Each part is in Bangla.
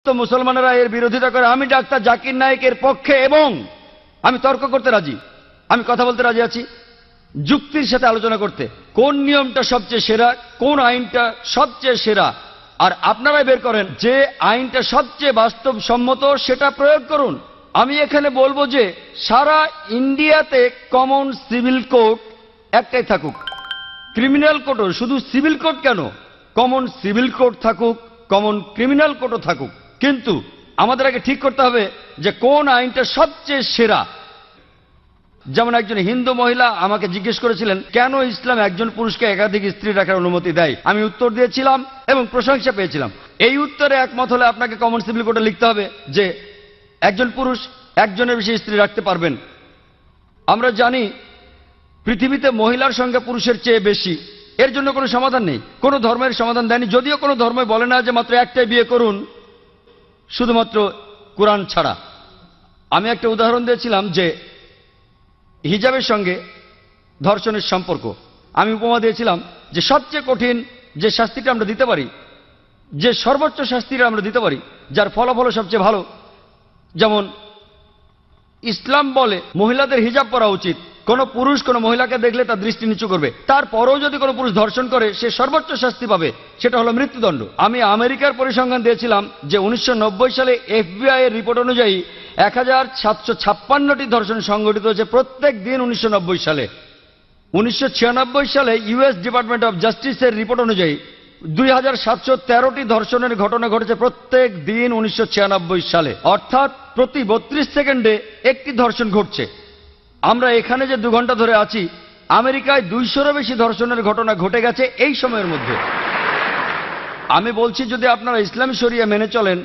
তো মুসলমানেরা এর বিরোধিতা করে। আমি ডাক্তার জাকির নায়েকের পক্ষে এবং আমি তর্ক করতে রাজি, আমি কথা বলতে রাজি আছি, যুক্তির সাথে আলোচনা করতে। কোন নিয়মটা সবচেয়ে সেরা, কোন আইনটা সবচেয়ে সেরা, আর আপনারাই বের করেন যে আইনটা সবচেয়ে বাস্তবসম্মত, সেটা প্রয়োগ করুন। আমি এখানে বলবো যে সারা ইন্ডিয়াতে কমন সিভিল কোড একটাই থাকুক, ক্রিমিনাল কোডও। শুধু সিভিল কোড কেন, কমন সিভিল কোড থাকুক, কমন ক্রিমিনাল কোডও থাকুক। কিন্তু আমাদের আগে ঠিক করতে হবে যে কোন আইনটা সবচেয়ে সেরা। যেমন একজন হিন্দু মহিলা আমাকে জিজ্ঞেস করেছিলেন কেন ইসলাম একজন পুরুষকে একাধিক স্ত্রী রাখার অনুমতি দেয়। আমি উত্তর দিয়েছিলাম এবং প্রশংসা পেয়েছিলাম। এই উত্তরে একমত হলে আপনাকে কমন সিভিল কোডে লিখতে হবে যে একজন পুরুষ একজনের বেশি স্ত্রী রাখতে পারবেন। আমরা জানি পৃথিবীতে মহিলার সংখ্যা পুরুষের চেয়ে বেশি। এর জন্য কোনো সমাধান নেই, কোনো ধর্মের সমাধান দেয়নি। যদিও কোনো ধর্মই বলে না যে মাত্র একটাই বিয়ে করুন, শুধুমাত্র কোরআন ছাড়া। আমি একটা উদাহরণ দিয়েছিলাম যে হিজাবের সঙ্গে ধর্ষণের সম্পর্ক। আমি উপমা দিয়েছিলাম যে সবচেয়ে কঠিন যে শাস্তিটা আমরা দিতে পারি, যে সর্বোচ্চ শাস্তিটা আমরা দিতে পারি, যার ফলাফল সবচেয়ে ভালো, যেমন ইসলাম বলে মহিলাদের হিজাব পরা উচিত। কোনো পুরুষ কোনো মহিলাকে দেখলে তার দৃষ্টি নিচু করবে। তারপরেও যদি কোনো পুরুষ ধর্ষণ করে সে সর্বোচ্চ শাস্তি পাবে, সেটা হলো মৃত্যুদণ্ড। আমি আমেরিকার পরিসংখ্যান দিয়েছিলাম যে 1990 সালে FBI এর রিপোর্ট অনুযায়ী 1756টি ধর্ষণ সংঘটিত হয়েছে প্রত্যেক দিন 1990 সালে। 1996 সালে US ডিপার্টমেন্ট অফ জাস্টিসের রিপোর্ট অনুযায়ী 2713টি ধর্ষণের ঘটনা ঘটেছে প্রত্যেক দিন 1996 সালে। অর্থাৎ প্রতি 32 সেকেন্ডে একটি ধর্ষণ ঘটছে। আমরা এখানে যে 2 ঘন্টা ধরে আছি, আমেরিকায় 200-এরও বেশি ধর্ষণের ঘটনা ঘটে গেছে এই সময়ের মধ্যে। আমি বলছি যদি আপনারা ইসলামী শরিয়া মেনে চলেন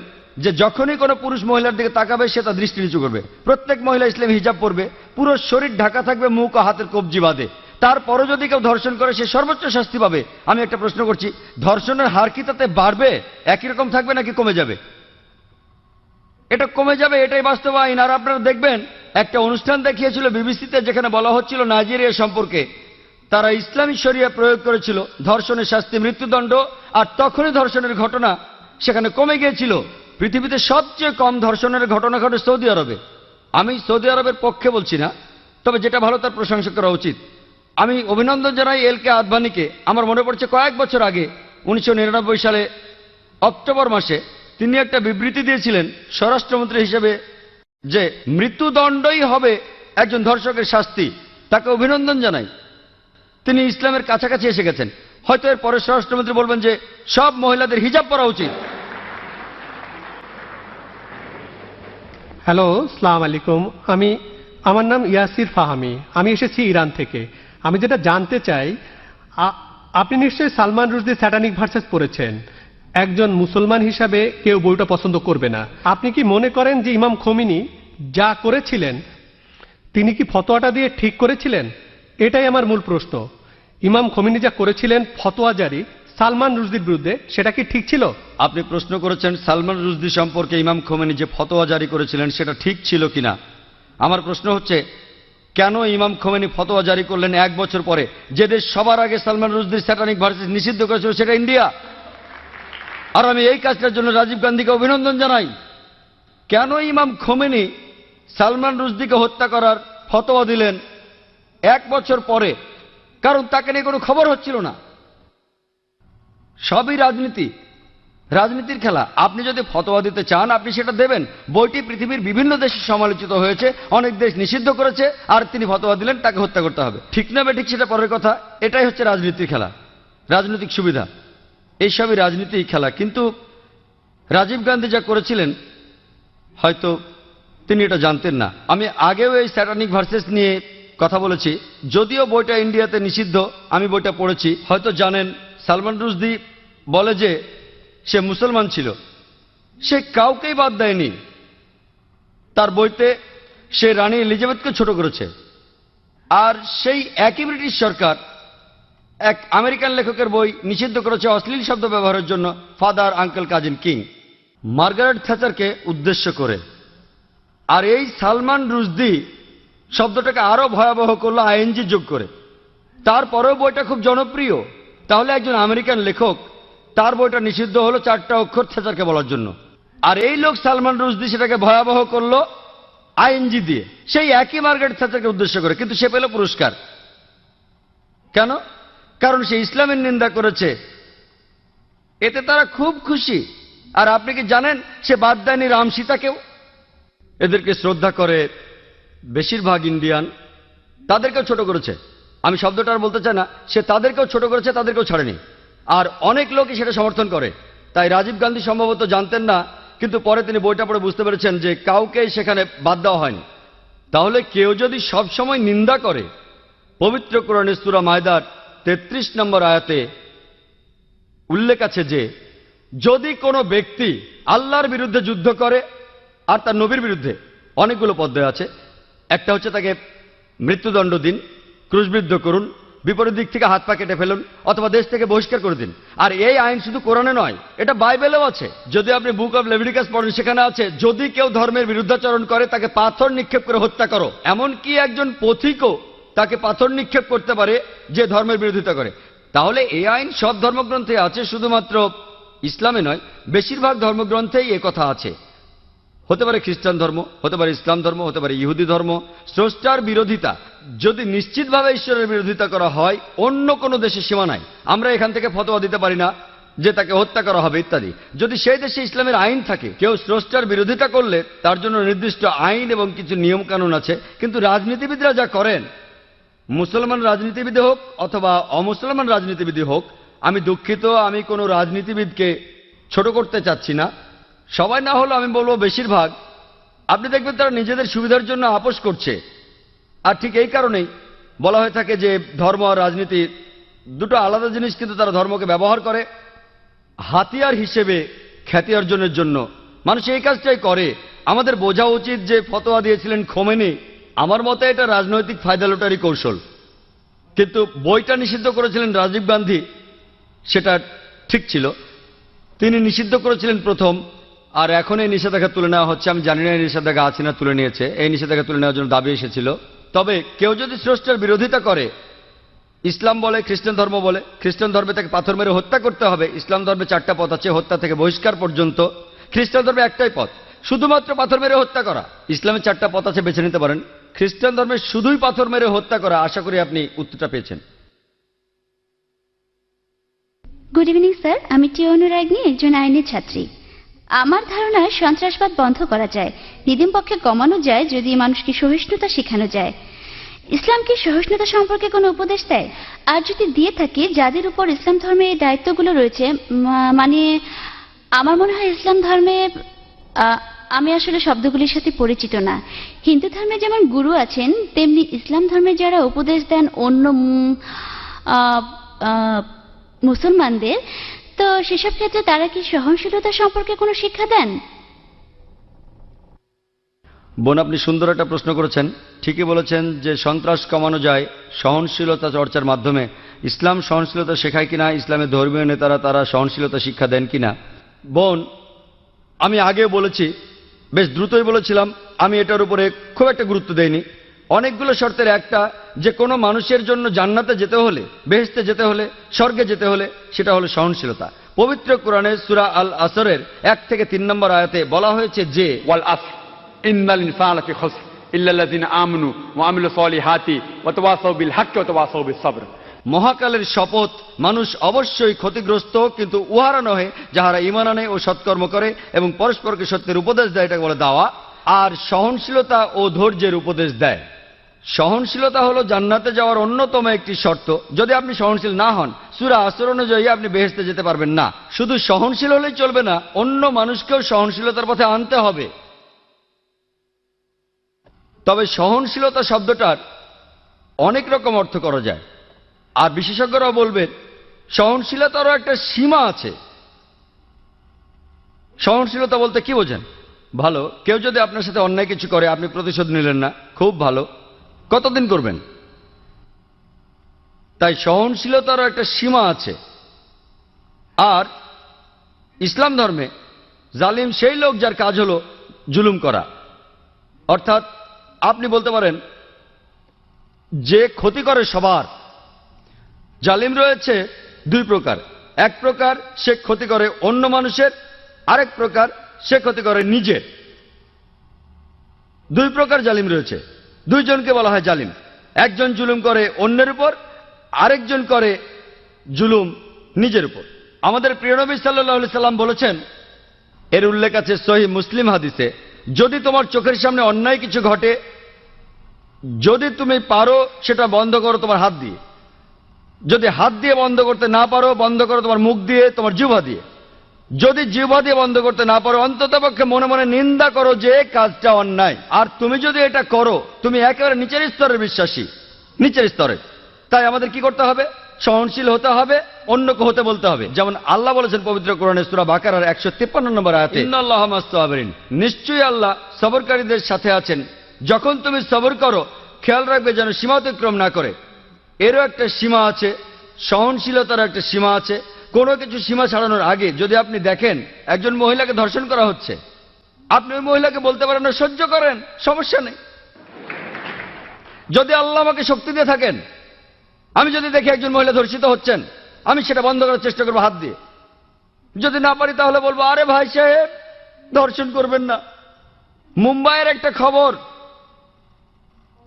যে যখনই কোনো পুরুষ মহিলার দিকে তাকাবে সে তার দৃষ্টি নিচু করবে। প্রত্যেক মহিলা ইসলামী হিজাব পরবে, পুরো শরীর ঢাকা থাকবে মুখ ও হাতের কবজি বাঁধে। তারপরও যদি কেউ ধর্ষণ করে সে সর্বোচ্চ শাস্তি পাবে। আমি একটা প্রশ্ন করছি, ধর্ষণের হার কি তাতে বাড়বে, একই রকম থাকবে নাকি কমে যাবে? এটা কমে যাবে, এটাই বাস্তব আইন। আর আপনারা দেখবেন একটা অনুষ্ঠান দেখিয়েছিল বিবিসিতে, যেখানে বলা হচ্ছিল নাইজেরিয়া সম্পর্কে। তারা ইসলামী শরিয়া প্রয়োগ করেছিল, ধর্ষণের শাস্তি মৃত্যুদণ্ড, আর তখনই ধর্ষণের ঘটনা সেখানে কমে গিয়েছিল। পৃথিবীতে সবচেয়ে কম ধর্ষণের ঘটনা ঘটে সৌদি আরবে। আমি সৌদি আরবের পক্ষে বলছি না, তবে যেটা ভালো তার প্রশংসা করা উচিত। আমি অভিনন্দন জানাই LK আদভানিকে। আমার মনে পড়ছে কয়েক বছর আগে 1999 সালে অক্টোবর মাসে তিনি একটা বিবৃতি দিয়েছিলেন স্বরাষ্ট্রমন্ত্রী হিসেবে যে মৃত্যুদণ্ডই হবে একজন ধর্ষকের শাস্তি। তাকে অভিনন্দন জানাই। তিনি ইসলামের কাছাকাছি এসে গেছেন। হয়তো এর পরে স্বরাষ্ট্রমন্ত্রী বলবেন যে সব মহিলাদের হিজাব পরা উচিত। হ্যালো, আসসালামু আলাইকুম। আমার নাম ইয়াসির ফাহামি। আমি এসেছি ইরান থেকে। আমি যেটা জানতে চাই, আপনি নিশ্চয়ই সালমান রুশদির স্যাটানিক ভার্সেস পড়েছেন। একজন মুসলমান হিসাবে কেউ বইটা পছন্দ করবে না। আপনি কি মনে করেন যে ইমাম খোমেনি যা করেছিলেন তিনি কি ফতোয়াটা দিয়ে ঠিক করেছিলেন? এটাই আমার মূল প্রশ্ন। ইমাম খোমেনি যা করেছিলেন ফতোয়া জারি সালমান রুশদির বিরুদ্ধে, সেটা কি ঠিক ছিল? আপনি প্রশ্ন করেছেন সালমান রুশদি সম্পর্কে ইমাম খোমেনি যে ফতোয়া জারি করেছিলেন সেটা ঠিক ছিল কিনা। আমার প্রশ্ন হচ্ছে কেন ইমাম খোমেনি ফতোয়া জারি করলেন 1 বছর পরে? যে দেশ সবার আগে সালমান রুশদির স্যাটানিক ভার্সেস নিষিদ্ধ করেছিল সেটা ইন্ডিয়া। আর আমি এই কাজটার জন্য রাজীব গান্ধীকে অভিনন্দন জানাই। কেন ইমাম খোমেনি সালমান রুশদিকে হত্যা করার ফতোয়া দিলেন 1 বছর পরে? কারণ তাকে নিয়ে কোনো খবর হচ্ছিল না। সবই রাজনীতি, রাজনীতির খেলা। আপনি যদি ফতোয়া দিতে চান আপনি সেটা দেবেন। বইটি পৃথিবীর বিভিন্ন দেশে সমালোচিত হয়েছে, অনেক দেশ নিষিদ্ধ করেছে, আর তিনি ফতোয়া দিলেন তাকে হত্যা করতে হবে। ঠিক না বেঠিক সেটা পরের কথা। এটাই হচ্ছে রাজনীতির খেলা, রাজনৈতিক সুবিধা। এইসবই রাজনীতির খেলা। কিন্তু রাজীব গান্ধী যা করেছিলেন হয়তো তিনি এটা জানতেন না। আমি আগেও এই স্যাটানিক ভার্সেস নিয়ে কথা বলেছি, যদিও বইটা ইন্ডিয়াতে নিষিদ্ধ। আমি বইটা পড়েছি। হয়তো জানেন সালমান রুশদি বলে যে সে মুসলমান ছিল, সে কাউকেই বাদ দেয়নি। তার বইতে সে রানী এলিজাবেথকে ছোট করেছে। আর সেই একই ব্রিটিশ সরকার এক আমেরিকান লেখকের বই নিষিদ্ধ করেছে অশ্লীল শব্দ ব্যবহারের জন্য, father, uncle, cousin, king, Margaret থ্যাচারকে উদ্দেশ্য করে। আর এই সালমান রুশদি শব্দটাকে আরো ভয়াবহ করলো ING যোগ করে। তারপরেও বইটা খুব জনপ্রিয়। তাহলে একজন আমেরিকান লেখক, তার বইটা নিষিদ্ধ হলো 4টা অক্ষর থ্যাচারকে বলার জন্য। আর এই লোক সালমান রুশদি সেটাকে ভয়াবহ করলো আইএনজি দিয়ে, সেই একই মার্গারেট থ্যাচারকে উদ্দেশ্য করে, কিন্তু সে পেল পুরস্কার। কেন? কারণ সে ইসলামের নিন্দা করেছে, এতে তারা খুব খুশি। আর আপনি কি জানেন সে বাদ দেয়নি রাম সীতাকেও? এদেরকে শ্রদ্ধা করে বেশিরভাগ ইন্ডিয়ান, তাদেরকেও ছোট করেছে। আমি শব্দটা আর বলতে চাই না, সে তাদেরকেও ছোট করেছে, তাদেরকেও ছাড়েনি। আর অনেক লোকই সেটা সমর্থন করে। তাই রাজীব গান্ধী সম্ভবত জানতেন না, কিন্তু পরে তিনি বইটা পড়ে বুঝতে পেরেছেন যে কাউকে সেখানে বাদ দেওয়া হয়নি। তাহলে কেউ যদি সব সময় নিন্দা করে, পবিত্র কোরআনের সূরা মায়দার 33 নম্বর আয়াতে উল্লেখ আছে যে যদি কোনো ব্যক্তি আল্লাহর বিরুদ্ধে যুদ্ধ করে আর তার নবীর বিরুদ্ধে, অনেকগুলো পদ্ধতি আছে। একটা হচ্ছে তাকে মৃত্যুদণ্ড দিন, ক্রুশবিদ্ধ করুন, বিপরীত দিক থেকে হাত পা কেটে ফেলুন, অথবা দেশ থেকে বহিষ্কার করে দিন। আর এই আইন শুধু কোরআনে নয়, এটা বাইবেলেও আছে। যদি আপনি বুক অব লেভিটিকাস পড়েন, সেখানে আছে যদি কেউ ধর্মের বিরুদ্ধাচরণ করে তাকে পাথর নিক্ষেপ করে হত্যা করো। এমনকি একজন পথিকও তাকে পাথর নিক্ষেপ করতে পারে যে ধর্মের বিরোধিতা করে। তাহলে এই আইন সব ধর্মগ্রন্থে আছে, শুধুমাত্র ইসলামে নয়, বেশিরভাগ ধর্মগ্রন্থেই এ কথা আছে। হতে পারে খ্রিস্টান ধর্ম, হতে পারে ইসলাম ধর্ম, হতে পারে ইহুদি ধর্ম। স্রষ্টার বিরোধিতা যদি নিশ্চিতভাবে ঈশ্বরের বিরোধিতা করা হয়, অন্য কোনো দেশের সীমা নাই। আমরা এখান থেকে ফতোয়া দিতে পারি না যে তাকে হত্যা করা হবে ইত্যাদি। যদি সেই দেশে ইসলামের আইন থাকে, কেউ স্রষ্টার বিরোধিতা করলে তার জন্য নির্দিষ্ট আইন এবং কিছু নিয়ম কানুন আছে। কিন্তু রাজনীতিবিদরা যা করেন, মুসলমান রাজনীতিবিদ হোক অথবা অমুসলমান রাজনীতিবিদ হোক, আমি দুঃখিত, আমি কোনো রাজনীতিবিদকে ছোট করতে চাচ্ছি না, সবাই না হলেও আমি বলবো বেশিরভাগ, আপনি দেখবেন তারা নিজেদের সুবিধার জন্য আপোষ করছে। আর ঠিক এই কারণেই বলা হয়ে থাকে যে ধর্ম আর রাজনীতি দুটো আলাদা জিনিস, কিন্তু তারা ধর্মকে ব্যবহার করে হাতিয়ার হিসেবে খ্যাতি অর্জনের জন্য। মানুষ এই কাজটাই করে। আমাদের বোঝা উচিত যে ফতোয়া দিয়েছিলেন খোমেনি, আমার মতে এটা রাজনৈতিক ফায়দা লোটারি কৌশল। কিন্তু বইটা নিষিদ্ধ করেছিলেন রাজীব গান্ধী, সেটা ঠিক ছিল। তিনি নিষিদ্ধ করেছিলেন প্রথম, আর এখন এই নিষেধাজ্ঞা তুলে নেওয়া হচ্ছে। আমি জানি না এই নিষেধাজ্ঞা আছে না তুলে নিয়েছে। এই নিষেধাজ্ঞা তুলে নেওয়ার জন্য দাবি এসেছিল। তবে কেউ যদি স্রষ্টার বিরোধিতা করে, ইসলাম বলে, খ্রিস্টান ধর্ম বলে, খ্রিস্টান ধর্মে তাকে পাথর মেরে হত্যা করতে হবে। ইসলাম ধর্মে 4টা পথ আছে, হত্যা থেকে বহিষ্কার পর্যন্ত। খ্রিস্টান ধর্মে একটাই পথ, শুধুমাত্র পাথর মেরে হত্যা করা। ইসলামে 4টা পথ আছে, বেছে নিতে পারেন। খ্রিস্টান ধর্মে শুধুই পাথর মেরে হত্যা করা। আশা করি আপনি উত্তরটা পেয়েছেন। গুড ইভিনিং স্যার, আমি টি অনুরাগনী, একজন আইনের ছাত্রী। আমার ধারণা সন্ত্রাসবাদ বন্ধ করা যায়, নিদিম পক্ষে কমানো যায় যদি মানুষকে সহিষ্ণুতা শেখানো যায়। ইসলাম কি সহিষ্ণুতা সম্পর্কে কোনো উপদেশ দেয়? আর যদি দিয়ে থাকে, যাদের উপর ইসলাম ধর্মে এই দায়িত্বগুলো রয়েছে, মানে আমার মনে হয় ইসলাম ধর্মে, আমি আসলে শব্দগুলির সাথে পরিচিত না। হিন্দু ধর্মে যেমন গুরু আছেন, তেমনি ইসলাম ধর্মে যারা উপদেশ দেন অন্য মুসলমানদের, তো সেসব ক্ষেত্রে তারা কি সহনশীলতা সম্পর্কে কোনো শিক্ষা দেন? বোন, আপনি সুন্দর একটা প্রশ্ন করেছেন। ঠিকই বলেছেন যে সন্ত্রাস কমানো যায় সহনশীলতা চর্চার মাধ্যমে। ইসলাম সহনশীলতা শেখায় কিনা, ইসলামের ধর্মীয় নেতারা তারা সহনশীলতা শিক্ষা দেন কিনা? বোন, আমি আগেও বলেছি, বেশ দ্রুতই বলেছিলাম, আমি এটার উপরে খুব একটা গুরুত্ব দেইনি। অনেকগুলো শর্তের একটা, যে কোনো মানুষের জন্য জান্নাতে যেতে হলে, বেহেশতে যেতে হলে, স্বর্গে যেতে হলে, সেটা হলো সহনশীলতা। পবিত্র কোরআনে সূরা আল আসরের 1 থেকে 3 নম্বর আয়াতে বলা হয়েছে যে ওয়াল আসর ইন্নাল ইনসানা ফি খুসর ইল্লাল্লাযিনা আমানু ওয়া আমিলুস সলিহাতি ওয়া তাওয়াসাউ বিল হাক্কি ওয়া তাওয়াসাউ বিস সবর। মহাকালের শপথ, মানুষ অবশ্যই ক্ষতিগ্রস্ত, কিন্তু উহারা নহে যাহারা ঈমান আনে ও সৎকর্ম করে এবং পরস্পরকে সত্যের উপদেশ দেয়, এটাকে বলে দাওয়া। আর সহনশীলতা ও ধৈর্যের উপদেশ দেয়। সহনশীলতা হলো জান্নাতে যাওয়ার অন্যতম একটি শর্ত। যদি আপনি সহনশীল না হন, সূরা আসর অনুযায়ী আপনি বেহেশতে যেতে পারবেন না। শুধু সহনশীল হলেই চলবে না, অন্য মানুষকেও সহনশীলতার পথে আনতে হবে। তবে সহনশীলতা শব্দটার অনেক রকম অর্থ করা যায়, আর বিশেষজ্ঞরাও বলবেন সহনশীলতারও একটা সীমা আছে। সহনশীলতা বলতে কি বোঝেন? ভালো, কেউ যদি আপনার সাথে অন্যায় কিছু করে, আপনি প্রতিশোধ নিলেন না, খুব ভালো। কতদিন করবেন? তাই সহনশীলতারও একটা সীমা আছে। আর ইসলাম ধর্মে জালিম সেই লোক যার কাজ হলো জুলুম করা। অর্থাৎ আপনি বলতে পারেন যে ক্ষতি করে সবার। জালিম রয়েছে 2 প্রকার। এক প্রকার সে ক্ষতি করে অন্য মানুষের, আরেক প্রকার সে ক্ষতি করে নিজের। দুই প্রকার জালিম রয়েছে, দুইজনকে বলা হয় জালিম। একজন জুলুম করে অন্যের উপর, আরেকজন করে জুলুম নিজের উপর। আমাদের প্রিয় নবী সাল্লাল্লাহু আলাইহি সাল্লাম বলেছেন, এর উল্লেখ আছে সহিহ মুসলিম হাদিসে, যদি তোমার চোখের সামনে অন্যায় কিছু ঘটে, যদি তুমি পারো সেটা বন্ধ করো তোমার হাত দিয়ে। যদি হাত দিয়ে বন্ধ করতে না পারো, বন্ধ করো তোমার মুখ দিয়ে, তোমার জিহ্বা দিয়ে। যদি জিহ্বা দিয়ে বন্ধ করতে না পারো, অন্ততপক্ষে মনে মনে নিন্দা করো যে কাজটা অন্যায়। আর তুমি যদি এটা করো, তুমি একেবারে নিচের স্তরের বিশ্বাসী, নিচের স্তরে। তাই আমাদের কি করতে হবে? সহনশীল হতে হবে, অন্যকে হতে বলতে হবে। যেমন আল্লাহ বলেছেন পবিত্র কোরআনে সূরা বাকারার 153 নম্বর আয়াতে, ইন্নাল্লাহা মা'আস সাবিরিন, নিশ্চয়ই আল্লাহ সবরকারীদের সাথে আছেন। যখন তুমি সবর করো, খেয়াল রাখবে যেন সীমা অতিক্রম না করে। এরও একটা সীমা আছে, সহনশীলতার একটা সীমা আছে। কোনো কিছু সীমা ছাড়ানোর আগে যদি আপনি দেখেন একজন মহিলাকে ধর্ষণ করা হচ্ছে, আপনি ওই মহিলাকে বলতে পারেন না সহ্য করেন, সমস্যা নেই। যদি আল্লাহ আমাকে শক্তি দিয়ে থাকেন, আমি যদি দেখি একজন মহিলা ধর্ষিত হচ্ছেন, আমি সেটা বন্ধ করার চেষ্টা করবো হাত দিয়ে। যদি না পারি তাহলে বলবো, আরে ভাই সাহেব ধর্ষণ করবেন না। মুম্বাইয়ের একটা খবর,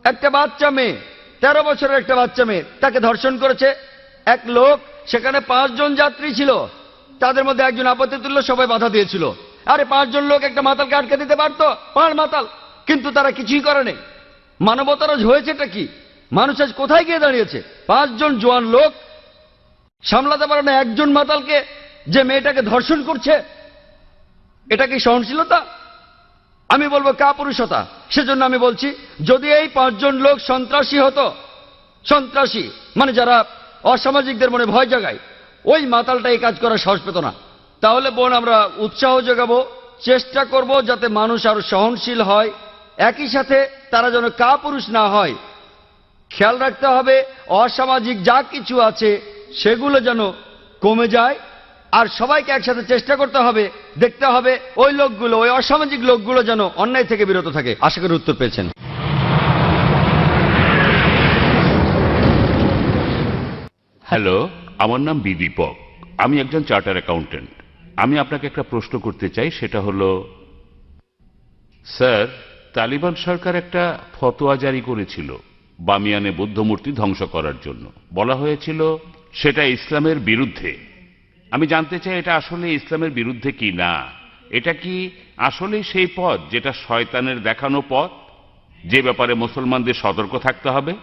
একটা বাচ্চা মেয়ে, 13 বছরের একটা বাচ্চা মেয়ে, তাকে ধর্ষণ করেছে এক লোক। সেখানে 5 জন যাত্রী ছিল, তাদের মধ্যে একজন আপত্তি তুলল, সবাই বাধা দিয়েছিল। আরে 5 জন লোক একটা মাতালকে আটকে দিতে পারতো, 5 মাতাল, কিন্তু তারা কিছুই করেনি। মানবতার হয়েছেটা কি? মানুষ আজ কোথায় গিয়ে দাঁড়িয়েছে? 5 জন জোয়ান লোক সামলাতে পারে না একজন মাতালকে, যে মেয়েটাকে ধর্ষণ করছে। এটা কি সহনশীলতা? আমি বলবো কাপুরুষতা। সেজন্য আমি বলছি, যদি এই 5 জন লোক সন্ত্রাসী হতো, সন্ত্রাসী মানে যারা অসামাজিকদের মনে ভয় জাগায়, ওই মাতালটা এই কাজ করার সাহস পেত না। তাহলে বোন, আমরা উৎসাহ যোগাবো, চেষ্টা করব যাতে মানুষ আরো সহনশীল হয়, একই সাথে তারা যেন কাপুরুষ না হয়। খেয়াল রাখতে হবে অসামাজিক যা কিছু আছে সেগুলো যেন কমে যায়। আর সবাইকে একসাথে চেষ্টা করতে হবে, দেখতে হবে ওই লোকগুলো, ওই অসামাজিক লোকগুলো যেন অন্যায় থেকে বিরত থাকে। আশা করি উত্তর পেয়েছেন। হ্যালো, আমার নাম দীপক, আমি একজন চার্টার অ্যাকাউন্টেন্ট। আমি আপনাকে একটা প্রশ্ন করতে চাই, সেটা হলো, স্যার, তালিবান সরকার একটা ফতোয়া জারি করেছিল বামিয়ানে বৌদ্ধ মূর্তি ধ্বংস করার জন্য। বলা হয়েছিল সেটা ইসলামের বিরুদ্ধে। আমি জানতে চাই এটা আসলে ইসলামের বিরুদ্ধে কি না। এটা কি আসলেই সেই পথ যেটা শয়তানের দেখানো পথ, যে ব্যাপারে মুসলমানদের সতর্ক থাকতে হবে?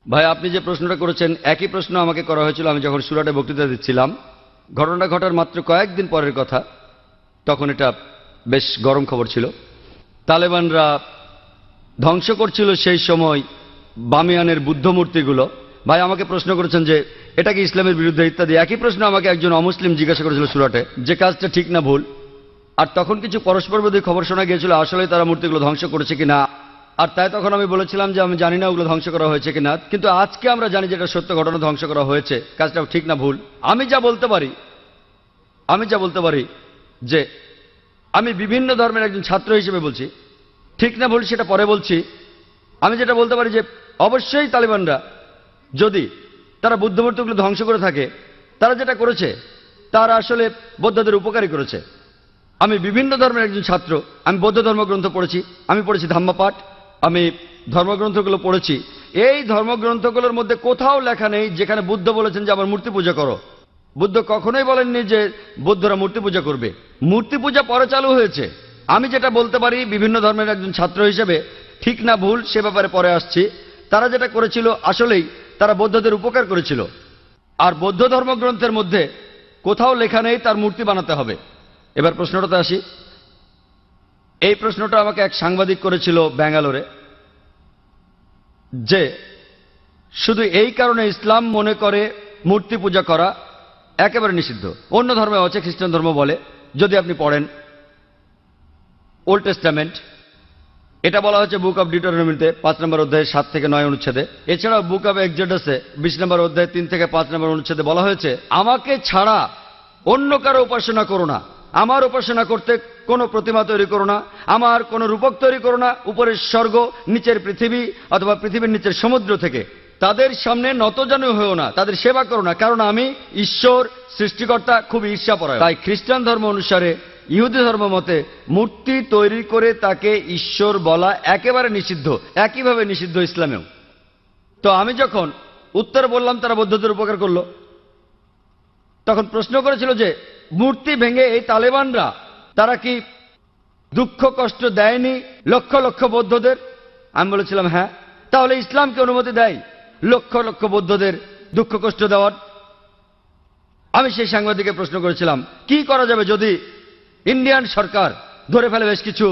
ভাই, আপনি যে প্রশ্নটা করেছেন একই প্রশ্ন আমাকে করা হয়েছিল আমি যখন সুরাটে বক্তৃতা দিচ্ছিলাম। ঘটনা ঘটার মাত্র কয়েকদিন পরের কথা, তখন এটা বেশ গরম খবর ছিল। তালেবানরা ধ্বংস করছিল সেই সময় বামিয়ানের বুদ্ধ মূর্তিগুলো। ভাই আমাকে প্রশ্ন করেছেন যে এটা কি ইসলামের বিরুদ্ধে ইত্যাদি। একই প্রশ্ন আমাকে একজন অমুসলিম জিজ্ঞাসা করেছিল সুরাটে, যে কাজটা ঠিক না ভুল। আর তখন কিছু পরস্পরবিরোধী খবর শোনা গিয়েছিল, আসলে তারা মূর্তিগুলো ধ্বংস করেছে কিনা। আর তাই তখন আমি বলেছিলাম যে আমি জানি না ওগুলো ধ্বংস করা হয়েছে কিনা, কিন্তু আজকে আমরা জানি যে এটা সত্য ঘটনা, ধ্বংস করা হয়েছে। কাজটা ঠিক না ভুল, আমি যা বলতে পারি যে আমি বিভিন্ন ধর্মের একজন ছাত্র হিসেবে বলছি, ঠিক না ভুল সেটা পরে বলছি। আমি যেটা বলতে পারি যে অবশ্যই তালিবানরা যদি তারা বুদ্ধ মূর্তিগুলো ধ্বংস করে থাকে, তারা যেটা করেছে তারা আসলে বৌদ্ধদের উপকারী করেছে। আমি বিভিন্ন ধর্মের একজন ছাত্র, আমি বৌদ্ধ ধর্মগ্রন্থ পড়েছি, আমি পড়েছি ধাম্মাপাঠ, আমি ধর্মগ্রন্থগুলো পড়েছি। এই ধর্মগ্রন্থগুলোর মধ্যে কোথাও লেখা নেই যেখানে বুদ্ধ বলেছেন যে আমার মূর্তি পূজা করো। বুদ্ধ কখনোই বলেননি যে বৌদ্ধরা মূর্তি পূজা করবে। মূর্তি পূজা পরে চালু হয়েছে। আমি যেটা বলতে পারি বিভিন্ন ধর্মের একজন ছাত্র হিসেবে, ঠিক না ভুল সে ব্যাপারে পরে আসছি। তারা যেটা করেছিল আসলেই তারা বৌদ্ধদের উপকার করেছিল। আর বৌদ্ধ ধর্মগ্রন্থের মধ্যে কোথাও লেখা নেই তার মূর্তি বানাতে হবে। এবার প্রশ্নটাতে আসি। এই প্রশ্নটা আমাকে এক সাংবাদিক করেছিল ব্যাঙ্গালোরে, যে শুধু এই কারণে ইসলাম মনে করে মূর্তি পূজা করা একেবারে নিষিদ্ধ। অন্য ধর্মে আছে, খ্রিস্টান ধর্ম বলে। যদি আপনি পড়েন ওল্ড টেস্টামেন্ট, এটা বলা হচ্ছে বুক অব ডিউটেরোনমিতে 5 নম্বর অধ্যায়ে 7 থেকে 9 অনুচ্ছেদে। এছাড়াও বুক অব এক্সোডাসে 20 নম্বর অধ্যায়ে 3 থেকে 5 নম্বর অনুচ্ছেদে বলা হয়েছে, আমাকে ছাড়া অন্য কারো উপাসনা করো না, আমার উপাসনা করতে কোনো প্রতিমা তৈরি করো না, আমার কোনো রূপক তৈরি করো না উপরের স্বর্গ, নিচের পৃথিবী অথবা পৃথিবীর নিচের সমুদ্র থেকে। তাদের সামনে নতজানু হয়েও না, তাদের সেবা করো না, কারণ আমি ঈশ্বর সৃষ্টিকর্তা খুব ঈর্ষাপরায়ণ। তাই খ্রিস্টান ধর্ম অনুসারে ইহুদি ধর্ম মতে মূর্তি তৈরি করে তাকে ঈশ্বর বলা একেবারে নিষিদ্ধ, একইভাবে নিষিদ্ধ ইসলামেও। তো আমি যখন উত্তর বললাম তারা বৌদ্ধদের উপকার করলো, তখন প্রশ্ন করেছিল যে মূর্তি ভেঙে এই তালেবানরা তারা কি দুঃখ কষ্ট দেয়নি লক্ষ লক্ষ বৌদ্ধদের? আমি বলেছিলাম হ্যাঁ। তাহলে ইসলামকে অনুমতি দেয় লক্ষ লক্ষ বৌদ্ধদের দুঃখ কষ্ট দেওয়ার? আমি সেই সাংবাদিককে প্রশ্ন করেছিলাম কি করা যাবে যদি ইন্ডিয়ান সরকার ধরে ফেলে বেশ কিছু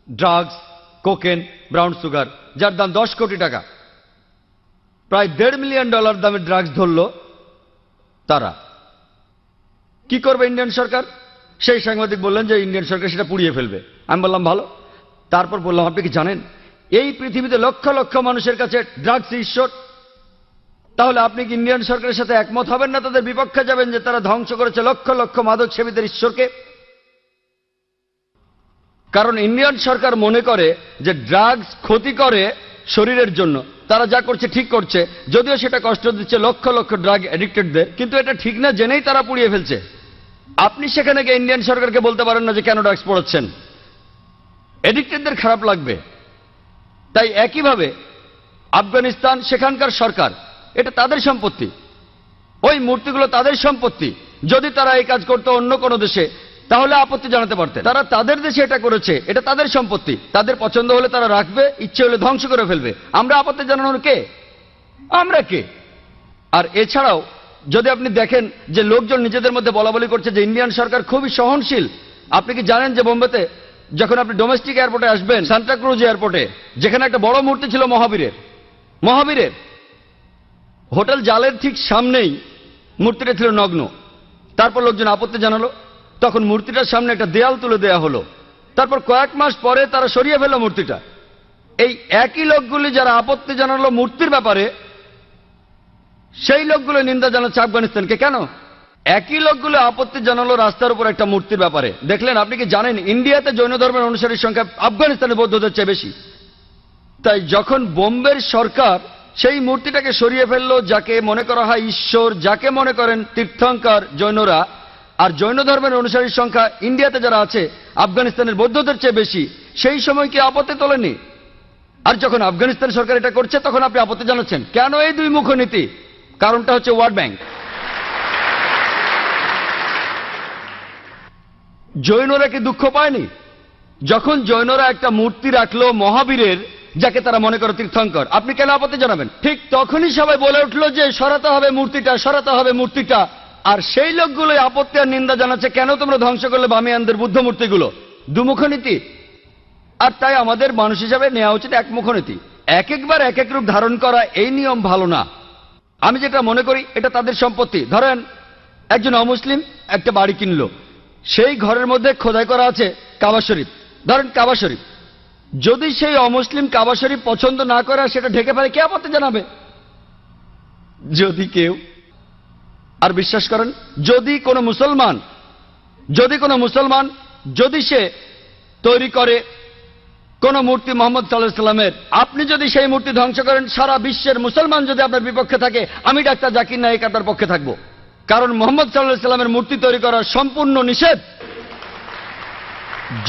ড্রাগস, কোকেন, ব্রাউন সুগার, যার দাম 10 কোটি টাকা, প্রায় $1.5 মিলিয়ন দামের ড্রাগস ধরল, তারা কি করবে ইন্ডিয়ান সরকার? সেই সাংবাদিক বললেন যে ইন্ডিয়ান সরকার সেটা পুড়িয়ে ফেলবে। আমি বললাম ভালো। তারপর বললাম আপনি কি জানেন এই পৃথিবীতে লক্ষ লক্ষ মানুষের কাছে ড্রাগস ঈশ্বর? তাহলে আপনি কি ইন্ডিয়ান সরকারের সাথে একমত হবেন না তাদের বিপক্ষে যাবেন যে তারা ধ্বংস করেছে লক্ষ লক্ষ মাদক সেবীদের ঈশ্বরকে? কারণ ইন্ডিয়ান সরকার মনে করে যে ড্রাগস ক্ষতি করে শরীরের জন্য, তারা যা করছে ঠিক করছে, যদিও সেটা কষ্ট দিচ্ছে লক্ষ লক্ষ ড্রাগ অ্যাডিক্টেডদের, কিন্তু এটা ঠিক না জেনেই তারা পুড়িয়ে ফেলছে। আপনি সেখানে গিয়ে ইন্ডিয়ান সরকারকে বলতে পারেন না যে কেন ড্রাগস পড়াচ্ছেন, অ্যাডিক্টেডদের খারাপ লাগবে। তাই একইভাবে আফগানিস্তান, সেখানকার সরকার, এটা তাদের সম্পত্তি, ওই মূর্তিগুলো তাদের সম্পত্তি। যদি তারা এই কাজ করতো অন্য কোনো দেশে তাহলে আপত্তি জানাতে পারতেন। তারা তাদের দেশে এটা করেছে, এটা তাদের সম্পত্তি, তাদের পছন্দ হলে তারা রাখবে, ইচ্ছে হলে ধ্বংস করে ফেলবে। আমরা আপত্তি জানানোর কে? আমরা কে? আর এছাড়াও যদি আপনি দেখেন যে লোকজন নিজেদের মধ্যে বলাবলি করছে যে ইন্ডিয়ান সরকার খুবই সহনশীল। আপনি কি জানেন যে বোম্বেতে যখন আপনি ডোমেস্টিক এয়ারপোর্টে আসবেন, সান্টাক্রুজ এয়ারপোর্টে, যেখানে একটা বড় মূর্তি ছিল মহাবীরের, হোটেল জালের ঠিক সামনেই মূর্তিটা ছিল নগ্ন। তারপর লোকজন আপত্তি জানালো, তখন মূর্তিটার সামনে একটা দেয়াল তুলে দেয়া হলো। তারপর কয়েক মাস পরে তারা সরিয়ে ফেলল মূর্তিটা। এই একই লোকগুলি যারা আপত্তি জানালো মূর্তির ব্যাপারে, সেই লোকগুলো নিন্দা জানাচ্ছে আফগানিস্তানকে। কেন? একই লোকগুলো আপত্তি জানালো রাস্তার উপর একটা মূর্তির ব্যাপারে। দেখলেন? আপনি কি জানেন ইন্ডিয়াতে জৈন ধর্মের অনুসারীর সংখ্যা আফগানিস্তানের বৌদ্ধদের চেয়ে বেশি? তাই যখন বোম্বের সরকার সেই মূর্তিটাকে সরিয়ে ফেললো, যাকে মনে করা হয় ঈশ্বর, যাকে মনে করেন তীর্থঙ্কর জৈনরা, আর জৈন ধর্মের অনুসারীর সংখ্যা ইন্ডিয়াতে যারা আছে আফগানিস্তানের বৌদ্ধদের চেয়ে বেশি, সেই সময় কি আপত্তি তোলেনি? আর যখন আফগানিস্তান সরকার এটা করছে তখন আপনি আপত্তি জানাচ্ছেন কেন? এই দুই মুখ নীতি। কারণটা হচ্ছে ওয়ার্ল্ড ব্যাংক। জৈনরা কি দুঃখ পায়নি যখন জৈনরা একটা মূর্তি রাখলো মহাবীরের, যাকে তারা মনে করে তীর্থঙ্কর? আপনি কেন আপত্তি জানাবেন? ঠিক তখনই সবাই বলে উঠলো যে সরাতে হবে মূর্তিটা, সরাতে হবে মূর্তিটা। আর সেই লোকগুলো আপত্তি আর নিন্দা জানাচ্ছে কেন তোমরা ধ্বংস করলে বামিয়ানদের বুদ্ধ মূর্তিগুলো? দুমুখনীতি। আর তাই আমাদের মানুষ হিসাবে নেওয়া উচিত একমুখনীতি। এক একবার এক এক রূপ ধারণ করা, এই নিয়ম ভালো না। আমি যেটা মনে করি এটা তাদের সম্পত্তি। ধরেন একজন অমুসলিম একটা বাড়ি কিনলো, সেই ঘরের মধ্যে খোদাই করা আছে কাবা শরীফ, ধরেন কাবা শরীফ। যদি সেই অমুসলিম কাবা শরীফ পছন্দ না করে আর সেটা ঢেকে ফেলে, কে আপত্তি জানাবে? যদি কেউ। আর বিশ্বাস করেন যদি কোনো মুসলমান যদি সে তৈরি করে কোন মূর্তি মোহাম্মদ সাল্লাল্লাহু আলাইহি সাল্লামের, আপনি যদি সেই মূর্তি ধ্বংস করেন, সারা বিশ্বের মুসলমান যদি আপনার বিপক্ষে থাকে, আমি ডাক্তার জাকির নায়েক আপনার পক্ষে থাকবো। কারণ মোহাম্মদ সাল্লাল্লাহু আলাইহি সাল্লামের মূর্তি তৈরি করা সম্পূর্ণ নিষেধ।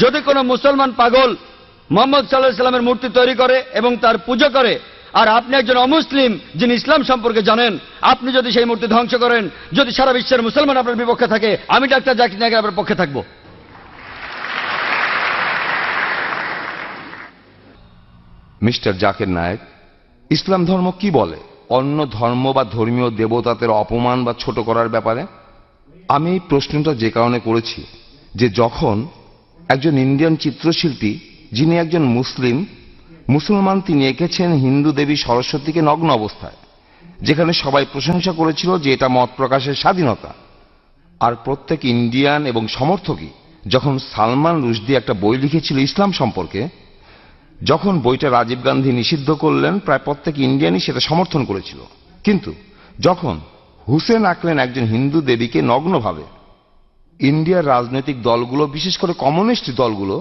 যদি কোনো মুসলমান পাগল মোহাম্মদ সাল্লাল্লাহু আলাইহি সাল্লামের মূর্তি তৈরি করে এবং তার পুজো করে, আর আপনি একজন অমুসলিম যিনি ইসলাম সম্পর্কে জানেন, আপনি যদি সেই মূর্তি ধ্বংস করেন, যদি সারা বিশ্বের মুসলমান আপনার বিপক্ষে থাকে, আমি ডাক্তার জাকির নায়েক আপনার পক্ষে থাকবো। মিস্টার জাকির নায়েক, ইসলাম ধর্ম কি বলে অন্য ধর্ম বা ধর্মীয় দেবতাদের অপমান বা ছোট করার ব্যাপারে? আমি এই প্রশ্নটা যে কারণে করেছি যে যখন একজন ইন্ডিয়ান চিত্রশিল্পী, যিনি একজন মুসলমান, তিনি এঁকেছেন হিন্দু দেবী সরস্বতীকে নগ্ন অবস্থায়, যেখানে সবাই প্রশংসা করেছিল যে এটা মত প্রকাশের স্বাধীনতা। আর প্রত্যেক ইন্ডিয়ান এবং সমর্থকই যখন সালমান রুশদি একটা বই লিখেছিল ইসলাম সম্পর্কে, যখন বইটা রাজীব গান্ধী নিষিদ্ধ করলেন, প্রায় প্রত্যেক ইন্ডিয়ানই সেটা সমর্থন করেছিল। কিন্তু যখন হুসেন আঁকলেন একজন হিন্দু দেবীকে নগ্নভাবে, ইন্ডিয়ার রাজনৈতিক দলগুলো, বিশেষ করে কমিউনিস্ট দলগুলো,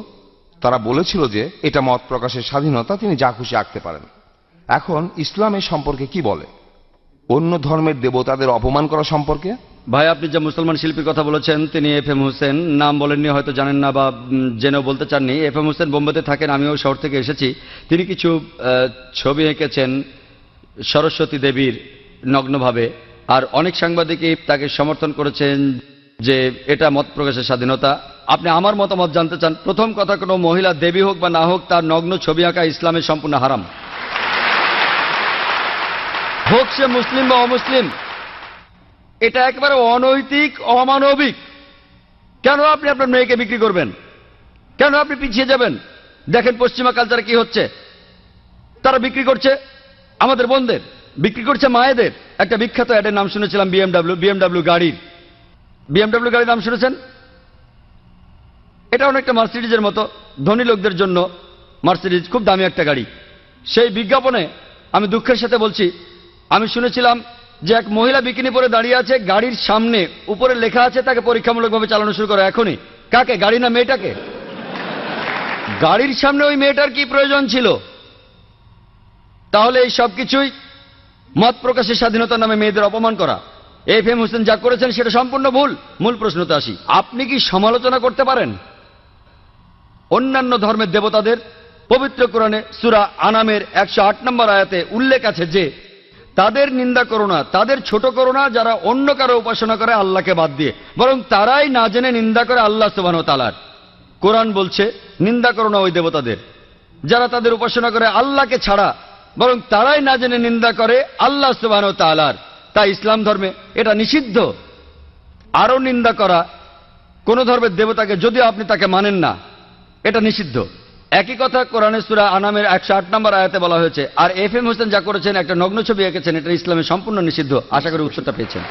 তারা বলেছিল যে এটা মত প্রকাশের স্বাধীনতা, তিনি যা খুশি আঁকতে পারেন। এখন ইসলাম এই সম্পর্কে কি বলে? অন্য ধর্মের দেবতাদের অপমান করা সম্পর্কে ভাই, আপনি যে মুসলমান শিল্পীর কথা বলেছেন তিনি FM হোসেন, নাম বলেননি, হয়তো জানেন না বা জেনেও বলতে চাননি। FM হোসেন বোম্বেতে থাকেন, আমিও শহর থেকে এসেছি। তিনি কিছু ছবি এঁকেছেন সরস্বতী দেবীর নগ্নভাবে, আর অনেক সাংবাদিকই তাকে সমর্থন করেছেন যে এটা মত প্রকাশের স্বাধীনতা। আপনি আমার মতামত জানতে চান। প্রথম কথা, কোনো মহিলা দেবী হোক বা না হোক, তার নগ্ন ছবি আঁকা ইসলামের সম্পূর্ণ হারাম, হোক সে মুসলিম বা অমুসলিম। এটা একেবারে অনৈতিক, অমানবিক। কেন আপনি আপনার মেয়েকে বিক্রি করবেন? কেন আপনি পিছিয়ে যাবেন? দেখেন পশ্চিমা কালচারে কি হচ্ছে। তারা বিক্রি করছে আমাদের বোনদের, বিক্রি করছে মায়েদের। একটা বিখ্যাত অ্যাডের নাম শুনেছিলাম, বিএমডাব্লিউ গাড়ির। বিএমডাব্লিউ গাড়ির নাম শুনেছেন? এটা অনেকটা মার্সিডিজের মতো, ধনী লোকদের জন্য মার্সিডিজ খুব দামি একটা গাড়ি। সেই বিজ্ঞাপনে আমি দুঃখের সাথে বলছি, আমি শুনেছিলাম যে এক মহিলা বিকিনি পরে দাঁড়িয়ে আছে, গাড়ির সামনে উপরে লেখা আছে তাকে পরীক্ষামূলকভাবে চালানো শুরু করো এখনই। কাকে? গাড়ি না মেয়েটাকে? গাড়ির সামনে ওই মেয়েটার কি প্রয়োজন ছিল? তাহলে এই সবকিছুই মত প্রকাশের স্বাধীনতার নামে মেয়েদের অপমান করা। FM হোসেন যা করেছেন সেটা সম্পূর্ণ ভুল। মূল প্রশ্নতে আসি, আপনি কি সমালোচনা করতে পারেন অন্যান্য ধর্মের দেবতাদের? পবিত্র কোরআনে সূরা আনামের 108 নম্বর আয়াতে উল্লেখ আছে যে তাদের নিন্দা করো না, তাদের ছোট করো না যারা অন্য কারো উপাসনা করে আল্লাহকে বাদ দিয়ে, বরং তারাই না জেনে নিন্দা করে আল্লাহ সুবহানাহু ওয়া তাআলার। কোরআন বলছে নিন্দা করো না ওই দেবতাদের যারা তাদের উপাসনা করে আল্লাহকে ছাড়া, বরং তারাই না জেনে নিন্দা করে আল্লাহ সুবহানাহু ওয়া তাআলার। তাই ইসলাম ধর্মে এটা নিষিদ্ধ। আরো নিন্দা করা কোন ধর্মের দেবতাকে যদিও আপনি তাকে মানেন না, এটা নিষিদ্ধ। একই কথা কোরআনে সূরা আনামের 108 নম্বর আয়াতে বলা হয়েছে। আর FM হোসেন যা করেছেন, একটা নগ্ন ছবি এঁকেছেন, এটা ইসলামে সম্পূর্ণ নিষিদ্ধ। আশা করি উত্তরটা পেয়েছেন।